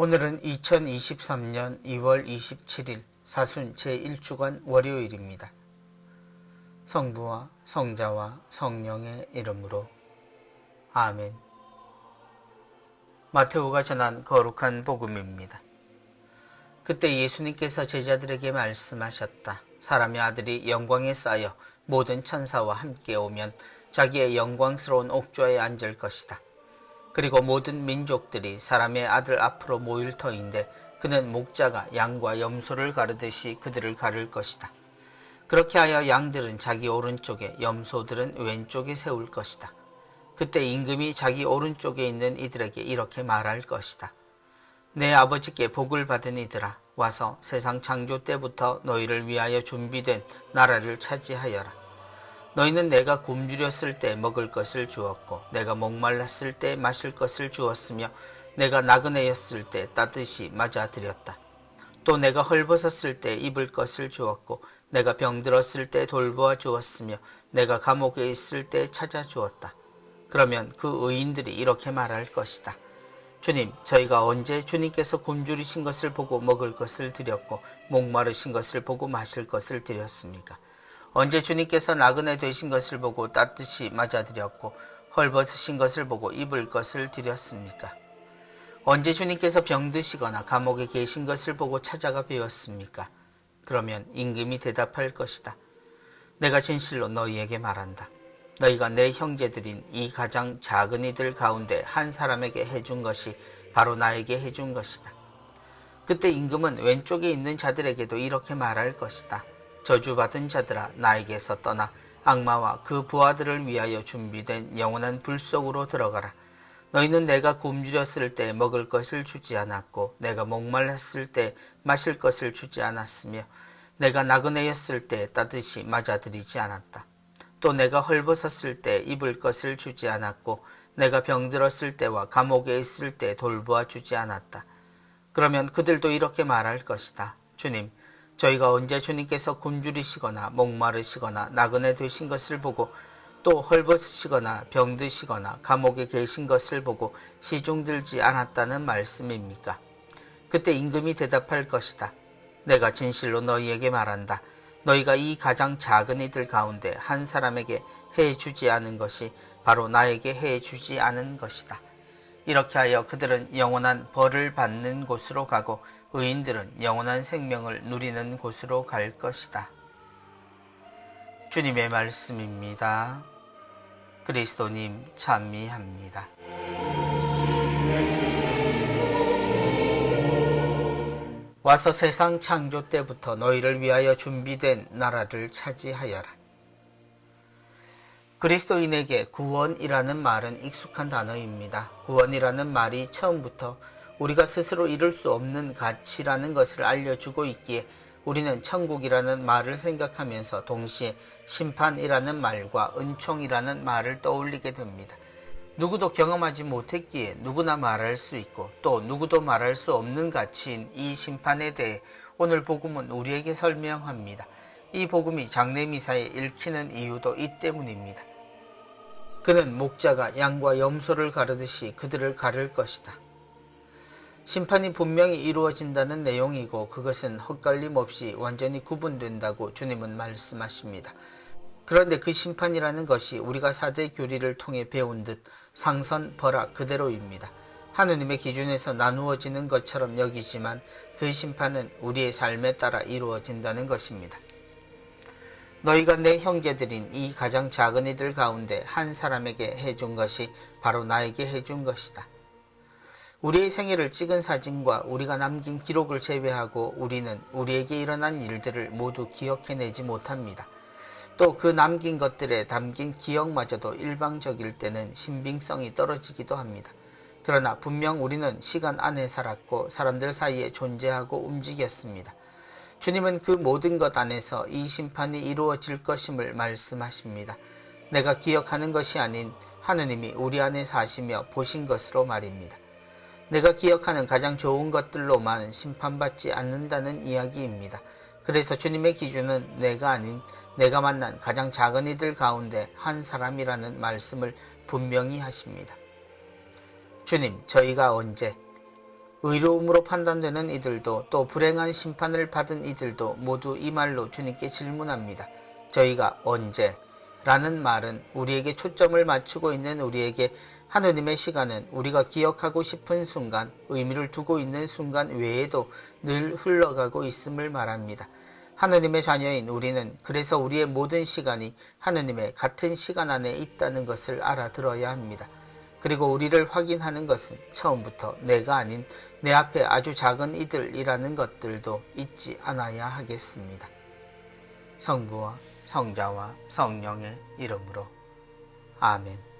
오늘은 2023년 2월 27일 사순 제1주간 월요일입니다. 성부와 성자와 성령의 이름으로 아멘. 마테오가 전한 거룩한 복음입니다. 그때 예수님께서 제자들에게 말씀하셨다. 사람의 아들이 영광에 쌓여 모든 천사와 함께 오면 자기의 영광스러운 옥좌에 앉을 것이다. 그리고 모든 민족들이 사람의 아들 앞으로 모일 터인데 그는 목자가 양과 염소를 가르듯이 그들을 가를 것이다. 그렇게 하여 양들은 자기 오른쪽에 염소들은 왼쪽에 세울 것이다. 그때 임금이 자기 오른쪽에 있는 이들에게 이렇게 말할 것이다. 내 아버지께 복을 받은 이들아, 와서 세상 창조 때부터 너희를 위하여 준비된 나라를 차지하여라. 너희는 내가 굶주렸을 때 먹을 것을 주었고 내가 목말랐을 때 마실 것을 주었으며 내가 나그네였을 때 따뜻이 맞아드렸다. 또 내가 헐벗었을 때 입을 것을 주었고 내가 병들었을 때 돌보아 주었으며 내가 감옥에 있을 때 찾아주었다. 그러면 그 의인들이 이렇게 말할 것이다. 주님, 저희가 언제 주님께서 굶주리신 것을 보고 먹을 것을 드렸고 목마르신 것을 보고 마실 것을 드렸습니까? 언제 주님께서 나그네 되신 것을 보고 따뜻이 맞아드렸고 헐벗으신 것을 보고 입을 것을 드렸습니까? 언제 주님께서 병드시거나 감옥에 계신 것을 보고 찾아가 뵈었습니까? 그러면 임금이 대답할 것이다. 내가 진실로 너희에게 말한다. 너희가 내 형제들인 이 가장 작은 이들 가운데 한 사람에게 해준 것이 바로 나에게 해준 것이다. 그때 임금은 왼쪽에 있는 자들에게도 이렇게 말할 것이다. 저주받은 자들아, 나에게서 떠나 악마와 그 부하들을 위하여 준비된 영원한 불 속으로 들어가라. 너희는 내가 굶주렸을 때 먹을 것을 주지 않았고 내가 목말랐을 때 마실 것을 주지 않았으며 내가 나그네였을 때 따뜻이 맞아들이지 않았다. 또 내가 헐벗었을 때 입을 것을 주지 않았고 내가 병들었을 때와 감옥에 있을 때 돌보아 주지 않았다. 그러면 그들도 이렇게 말할 것이다. 주님, 저희가 언제 주님께서 굶주리시거나 목마르시거나 나그네 되신 것을 보고 또 헐벗으시거나 병드시거나 감옥에 계신 것을 보고 시중 들지 않았다는 말씀입니까? 그때 임금이 대답할 것이다. 내가 진실로 너희에게 말한다. 너희가 이 가장 작은 이들 가운데 한 사람에게 해주지 않은 것이 바로 나에게 해주지 않은 것이다. 이렇게 하여 그들은 영원한 벌을 받는 곳으로 가고 의인들은 영원한 생명을 누리는 곳으로 갈 것이다. 주님의 말씀입니다. 그리스도님 찬미합니다. 와서 세상 창조 때부터 너희를 위하여 준비된 나라를 차지하여라. 그리스도인에게 구원이라는 말은 익숙한 단어입니다. 구원이라는 말이 처음부터 우리가 스스로 이룰 수 없는 가치라는 것을 알려주고 있기에 우리는 천국이라는 말을 생각하면서 동시에 심판이라는 말과 은총이라는 말을 떠올리게 됩니다. 누구도 경험하지 못했기에 누구나 말할 수 있고 또 누구도 말할 수 없는 가치인 이 심판에 대해 오늘 복음은 우리에게 설명합니다. 이 복음이 장래미사에 읽히는 이유도 이 때문입니다. 그는 목자가 양과 염소를 가르듯이 그들을 가를 것이다. 심판이 분명히 이루어진다는 내용이고 그것은 헛갈림 없이 완전히 구분된다고 주님은 말씀하십니다. 그런데 그 심판이라는 것이 우리가 사대 교리를 통해 배운 듯 상선, 벌악 그대로입니다. 하느님의 기준에서 나누어지는 것처럼 여기지만 그 심판은 우리의 삶에 따라 이루어진다는 것입니다. 너희가 내 형제들인 이 가장 작은 이들 가운데 한 사람에게 해준 것이 바로 나에게 해준 것이다. 우리의 생애를 찍은 사진과 우리가 남긴 기록을 제외하고 우리는 우리에게 일어난 일들을 모두 기억해내지 못합니다. 또 그 남긴 것들에 담긴 기억마저도 일방적일 때는 신빙성이 떨어지기도 합니다. 그러나 분명 우리는 시간 안에 살았고 사람들 사이에 존재하고 움직였습니다. 주님은 그 모든 것 안에서 이 심판이 이루어질 것임을 말씀하십니다. 내가 기억하는 것이 아닌 하느님이 우리 안에 사시며 보신 것으로 말입니다. 내가 기억하는 가장 좋은 것들로만 심판받지 않는다는 이야기입니다. 그래서 주님의 기준은 내가 아닌 내가 만난 가장 작은 이들 가운데 한 사람이라는 말씀을 분명히 하십니다. 주님, 저희가 언제 의로움으로 판단되는 이들도 또 불행한 심판을 받은 이들도 모두 이 말로 주님께 질문합니다. 저희가 언제? 라는 말은 우리에게 초점을 맞추고 있는 우리에게 하느님의 시간은 우리가 기억하고 싶은 순간, 의미를 두고 있는 순간 외에도 늘 흘러가고 있음을 말합니다. 하느님의 자녀인 우리는 그래서 우리의 모든 시간이 하느님의 같은 시간 안에 있다는 것을 알아들어야 합니다. 그리고 우리를 확인하는 것은 처음부터 내가 아닌 내 앞에 아주 작은 이들이라는 것들도 잊지 않아야 하겠습니다. 성부와 성자와 성령의 이름으로 아멘.